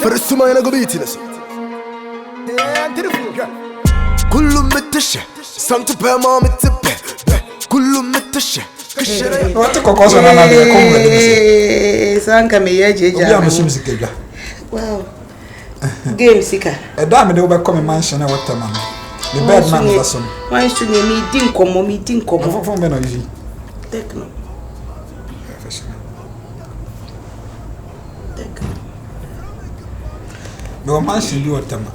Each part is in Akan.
فرسوماي أنا قبيتنس كل متشة سانت بما متبه كل متشة Otumfour Nana de come with Sanka me ye jeja. Obi am music ga. Wow. Game sika. E da me de wo be come mansion e water man. The bed man was some. Why should me din komo me din komo. From be no easy. Techno. Professional. Techno. No mansion bi water man.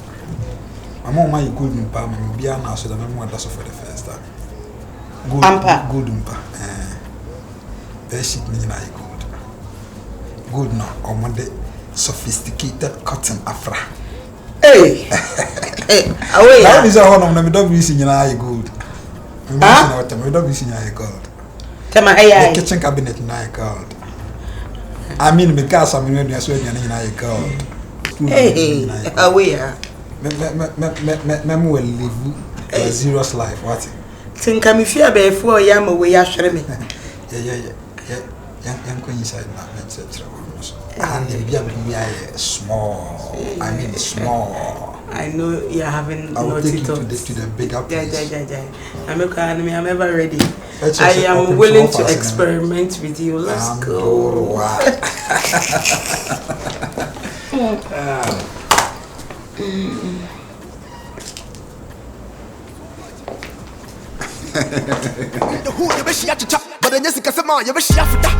Mama my good mpa me bia na so da me mo da so for the first time. Good Ampa. Good mpa. That shit me na good. Good no omonde sophisticated cotton afra. Hey. Hey, away. That is all on me WC nyina good. Me mention what me WC nyina gold. Tema hey. The kitchen cabinet na gold. I mean me gas am me so nyina gold. Hey, away. Me will live a serious life what? Think am fear be for yam away ahwere me. Yeah. Young queen inside that means and the baby small. I mean small. I know you're having I will take you to the bigger place. I'm ever ready. I am willing to experiment with you. Let's go. But then Jessica Sama, you wish you have that.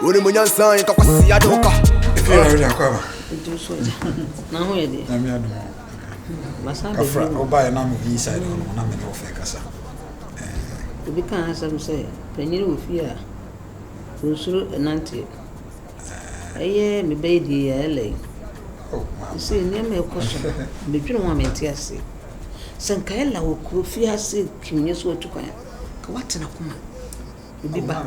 When you are saying, you can see a doka. If you are come. Now, where did I'm here. I'll buy a number inside on a minute of Fekasa. We can't have some say, Penny with fear. Through an auntie. I am a baby, LA. Oh, see, near me a question. Between 1 and 2. Sankaela will cook fear, say, King, yes, what to cry. What an akuma. Be back.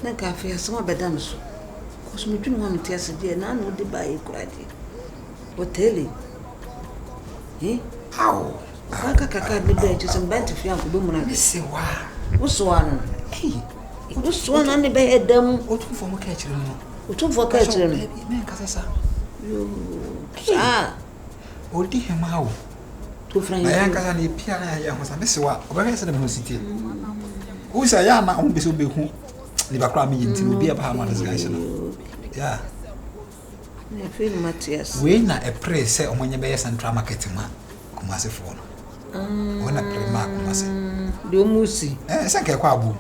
Then cafe has some better. Cause me do want to tell you, none would buy a credit. What tell you? Eh? How? I can't be there to some bent if you have to do one. Say, wow. What's one? Hey, what's one on the bed? Them Otumfour catching. Otumfour catching. Man, Casasa. Ah, Old him how? Two friends. I am going to be a was a miss what? Where is the city? Who's a young man be so big who live a crime to be about one guys? Yeah. I feel Matthias. We not a praise say on your base and drama marketing man. Come as a phone. When a pre mark must do Musi. Eh, say Kabu.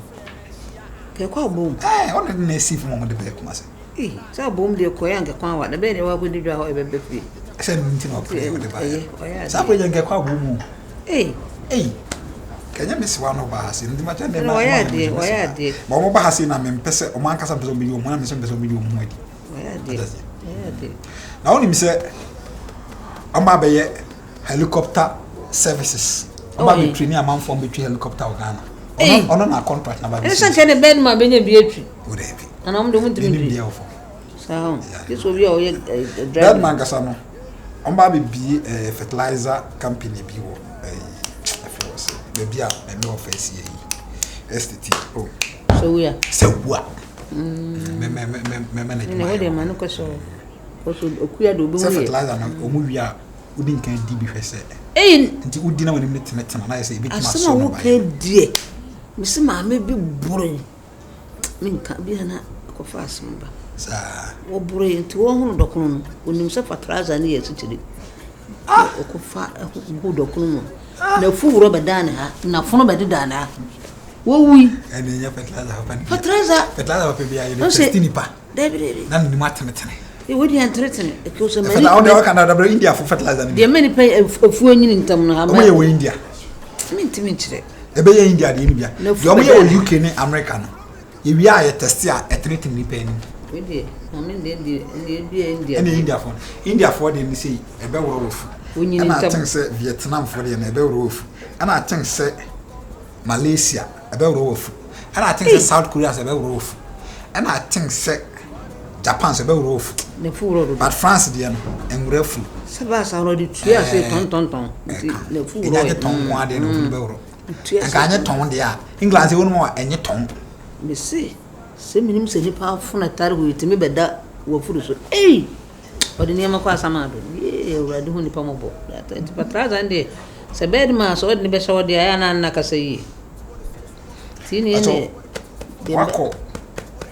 Boom. Eh, only see from the back must. Eh, so boom, dear Koyanga, the baby, what would you do? I baby. I said, no, play with the buyer. Somebody can get Kabu. Eh, Can you miss one of us in the matter? Why I did. Mama Bahasina and Pessa or Mancas of Zombie, 1 million. Now, only say, Amabe helicopter services. About between a month from between helicopter or Ghana. On our contract number. There's some kind of bed, my Beatrice. Would have been. And I'm the one to be so this will be all that Mangasano. Ombabi be a fertilizer company. Maybe I know face STT. Oh, so we are so what? Man, fertilizer. Omuya wouldn't can DB say. Until we dinner when you meet and I say, some okay, dear. Miss Mamma be boring. Mean can't be an fast member. Or brilliant to 100 when himself a trouser near to the good or no fool rubber dana, no phone by the dana. Wo we and then your fertilizer. Fertilizer, don't say Tinipa. David, none the maternity. It would be threatening because of India for fertilizer. There are many pay a fool in town. Away India. Mean to mention it. A bay India, India. No, you UK American. If we are a testia, a threatening penny. We did. I mean, they India. India for India for the sea, a bear roof. And I think say Vietnam for the a bear roof. And I think say Malaysia, a bear roof. And I think South Korea is a bear roof. And I think say Japan's a bear roof. The fool, but France, dear, and refu. Sabas already 2 years, ton. The fool, the tongue, 1 day, no. And can you tongue there? England's one more and your tongue. Me see. Say, me say, powerful at that way to me, but that wo furu so eh odi niam kwa sama do urade hu nipa mobo ati patraza ndi se bed ma so odi be so di aya na kasa yi tini ne wako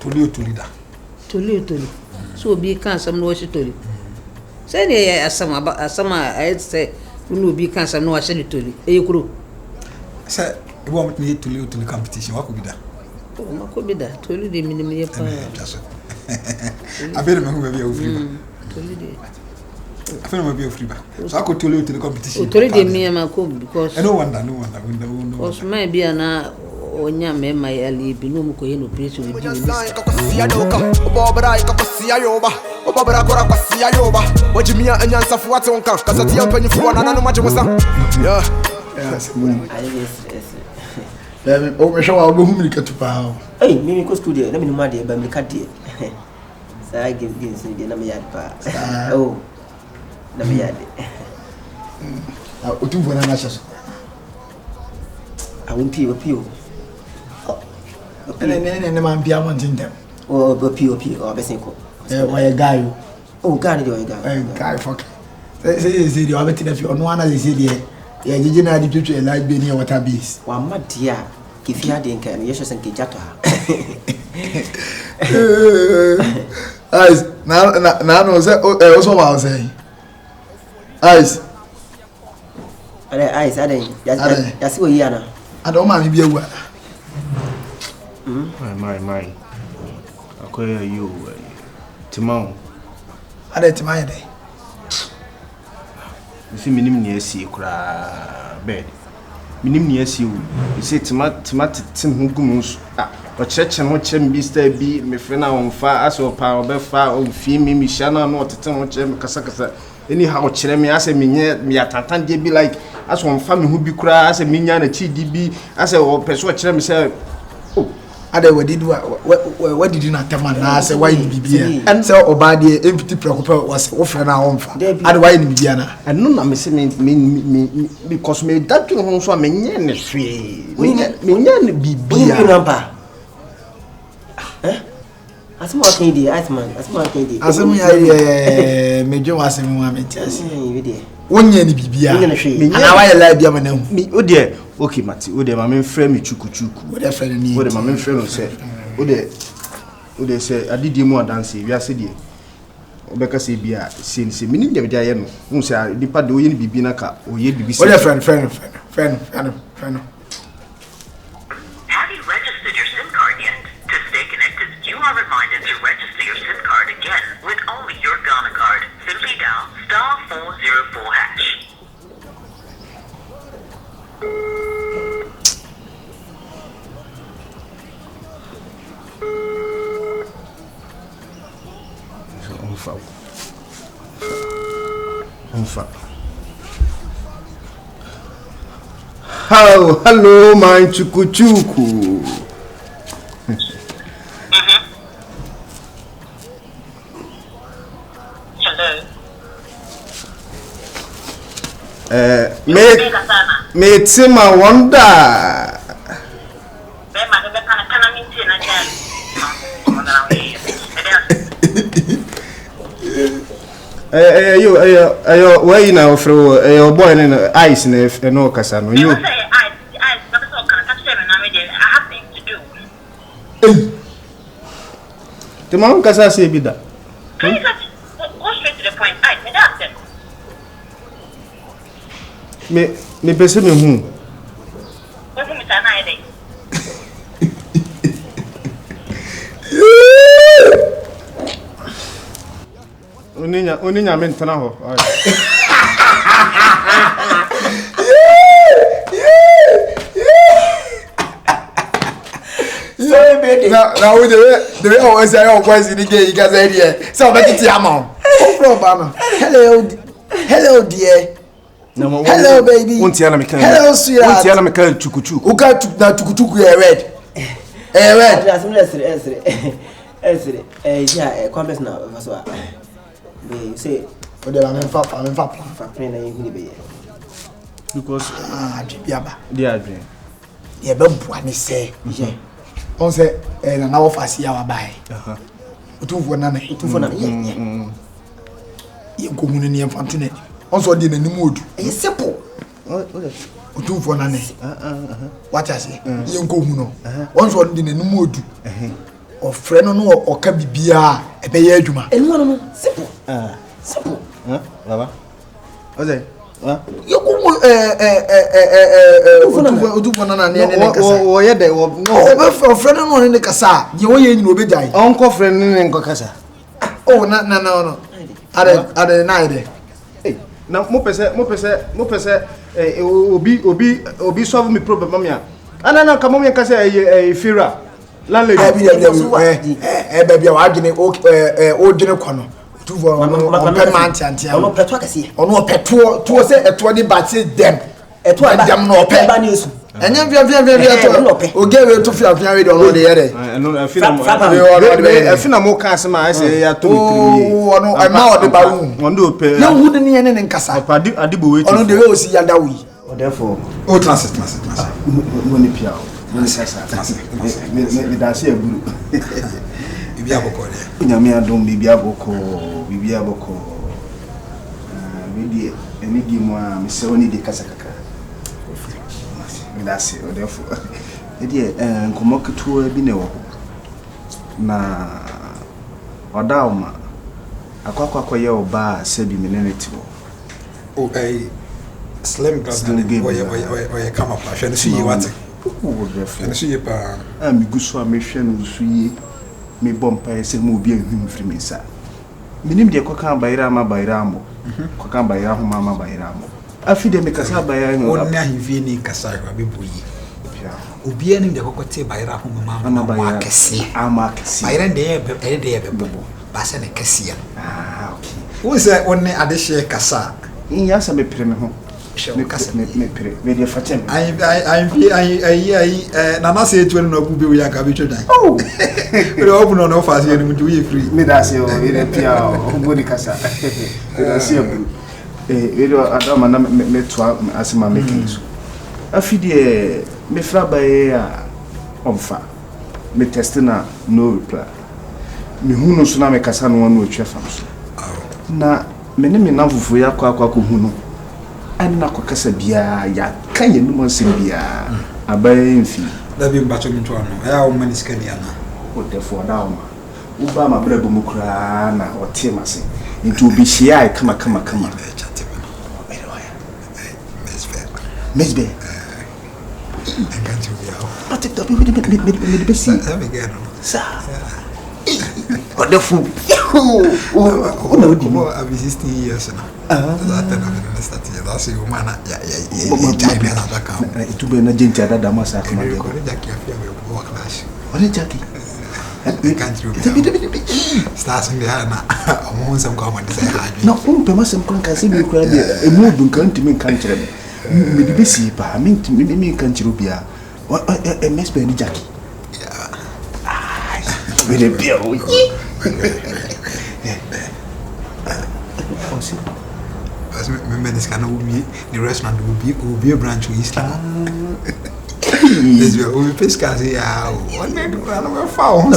tuli so obi kan sam no shi toli se ne asama ai se unu obi kan sam no wa shi toli kuro se ibo mo ni tuli competition wako bida mako bida toli de minimum ye pa abere me hu be ofri toli de afena me be ofri ba so wako tuli competition toli de me ma ko because no wonder osman bia na onya mema ya libi no mko yeno preach we do this obobra ikakosia yoba obobra kora kwasia yoba wajimia anyansa fuate onka kasati ampanyi fuana nanu majemusa yeah Baby, o me show go hum lika tupa ha. Mimi ko studio na minuma de ba milika de. Sa give sin de na me yad pa. Oh. Na me yad. Otumfour Nana chaso. Awon pio. Ne man bia mon tindem. Oh, pio o besin ko. Why guy? Oh, guy de guy. Guy fuck. Say the obeti na fi ono ana say de. Ya jiji na di tutu light be near water base. Wa madia kifia de nka me yesho senke jato ha. Ice na no say also wa say. Ice. Ade ya si wo yi ana. Ade o ma mi bi ewu. My. Akoya you Timon. Ade Timon de. You see minim ni esi kura bed. Minim ni esi you see tomato tin hugum o cheche no chem bi sta bi me frena on fa aso pa obefa on fi mi shana no tete no chem kasa anyhow kire me ase me atantan de bi like aso on fa me hu bi kura ase me nya na chi di bi ase o peso kire me say oh ade what did you not tell man na say why ni bibia and say oba de empty preocupa was wo frena on fa ade why ni bibia na and no na me say me because me that you ho so me nya ne hwe me nya ne bibia number asmo akindi asmo ya mejo asmo wa metiasi wonya ni bibia ana why lie bia ma na hu me o de okay mati o de ma me frame me chuku o de frame ni o de ma me frame say o de say adidi mu adanse wi ase de obeka say bia say mini de bia ye no hu say dipa de o ye ni bibi na ka o ye bibi say o de friend Have you registered your SIM card yet? To stay connected, you are reminded to register your SIM card again with only your Ghana card. Simply dial *404#. Hello, my chuku. Hello. Me my wonder. Ayo, where you now through your boy in ice and no casano. You say I have things to do. The mom casa say be that. Please go straight to the point. I said that. Me pese me hu. What from Mr. Naide? Oninya mentana ho. Sorry baby. Now the way always say oh boys in the game you guys are here. So make it yama. Hello dear. Hello baby. Hello sweetheart. Unti ana me kan chukuchuku. Uka na chukuchuku e red. Red. Esre. Yeah, complex na so. They say o de la même fa friend na yin be. Because biaba. They are dream. Ye be bua ni say. On say na wo fa sia wa bai. Otumfour Nana. Otumfour Nana. Ye ko hunu ne yemfantene. Onso de nanim odu. E simple. Otumfour Nana. What I say? Ye ko hunu. Onso de nanim odu. Ofre no no oka bibia e be ye adwuma. Enu no simple. Simple. Baba. Oze. Yo ko Otumfour Nana ne ne kasa. O ye de o be ofre no ne kasa. Ye wo ye nyino obejai. Onko frɛ ne nko kasa. Oh no. Are na ide. Na mo pese obi solve me problem mamia. Ana ka momia kasa fira. Landlady. Baby wa adwene o dwene kono. Otumfour on pe manti antia. Ono peto akese. Ono peto to se eto de bati dem. Eto dem no pe. Ba ni esu. Enye via ogewe to fia we de ono de yere. Eno afina mo ka se ma ase ya to mi. Ono e ma o de ba wu. Ondo pe. Ya hu de ne ne nkasa. Adibo we. Ono de we osi yanda wi. Therefore, transit. Money pia. Money sasa. Me da se aguru. Bibi aboko de. Nyame adom bibi aboko. We die eni gi mo a me se oni de kasa kaka. Me da se therefore. E die nkomo keto bi ne wo. Na odauma akwakwa ye oba se bi meneneti wo. Oh, slim glass oye come up. I should see you what. I see you pa. Mi guso a me hwe no so yi. Me bompa se mo bi ahum firi me sa. Minim de kwaka bayira ma bayira mo. Kwaka bayira ho ma bayira mo. Afi de me kasa bayira no. Onna hivi ni kasa ho abebuyi. Obi anim de kokote bayira ho ma bayira kese. Ama kese. Bayira de ye bebo. Ba se ne kese ya. Okay. Wo se onne ade hye kasa. Ya sa me pere me ho. Me kasa me pere. Me de fatem. I Nana say etu no abu be we aka be twa dan. Oh. We open on offer say no do we free. Me da say o ire pia o body kasa. Me da say abu. We do adama na me to asema making so. Afi de me fra bae a omfa. Me test na no reply. Me hunu so na me kasa no no atwa fam so. Na me ne me na fufu ya kwa ko hunu. Anna ko kasa bia ya kan ye numa sim bia abaye mfi da bi mbacho nto ano ya o mani skani ana o therefore da o ma u ba ma brabo mu kura na o tie mase nti obi hia kama mesbe enganjo bia but it be with the besi me get no sa o therefore o na odi mo abi 16 years na that na start ya that's you man ya time na da ka itu be na gente ada da masa kama de ko da ki afia me wo class o ne jaki enganjo bia start in there na o mo nsam ko ma de say ha na o pe masem kon kan se bi kura de e mo dun kan timi kan kire me de besi pa me kan kire bia e mesbe ni jaki me de bia o as me this kind of the restaurant will be a branch of Islam. This will be pesca ya one day do na found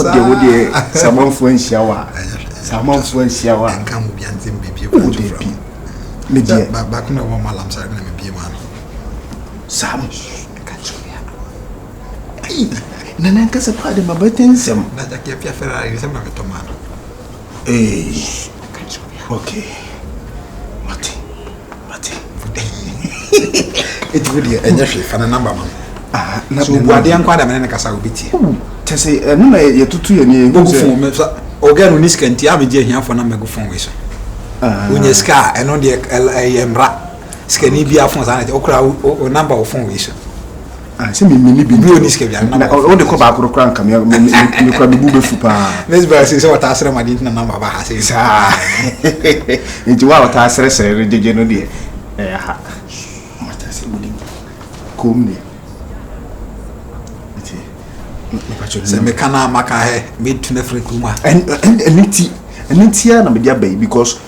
someone influencia wa and come be antim be me dia back no one malam sa na me be man sam na nan kasa pa de mabaten sam na jaki afia Ferrari sam na tomano okay mate it would be a nyehwe fa na number man na so buade anko da me na kasa obiti tese enu na ye tutu ye ni go phone me oga no niska nti abeje hia fo na me go phone we so unye ska eno de emra ska ni bia phone sa na okra o number of phone we so se me ni bi bi oni ska bia na o de ko ba akoro kran kam me kwa bibu be fu pa let's be say so wata asre ma di na number ba ha say sa nti wa wata asre sere jeje no de ha mata se mudi komne se me kana maka he me tuna frikuma and nti na me dia bai because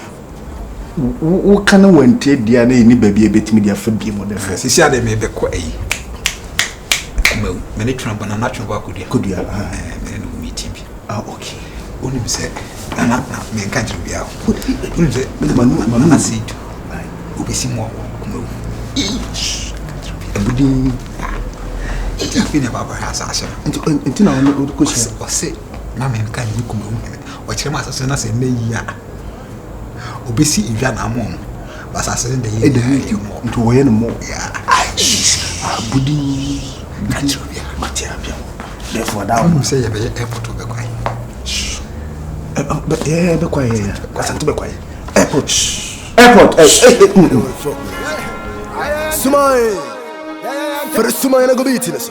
wo kana wante dia na ni ba bia betimi dia fa bia mo da fa sisi ade me be ko ayi me ne tuna bana na tuna ba ko dia me no meeting okay Unim say, Nana, me can't be out. Unim say, Mama said, Ubisi more. A budding. It's been about her assassin. Until now, no question or say, Mamma can you come or Chema Sassana say, Nay, Ubisi if you're not mom, but assassin the year to win more. Budding, therefore, now say a very airport to be quiet. But yeah, be quiet. What's to be quiet? Airport. Sumai. For the Sumai, I go beating us.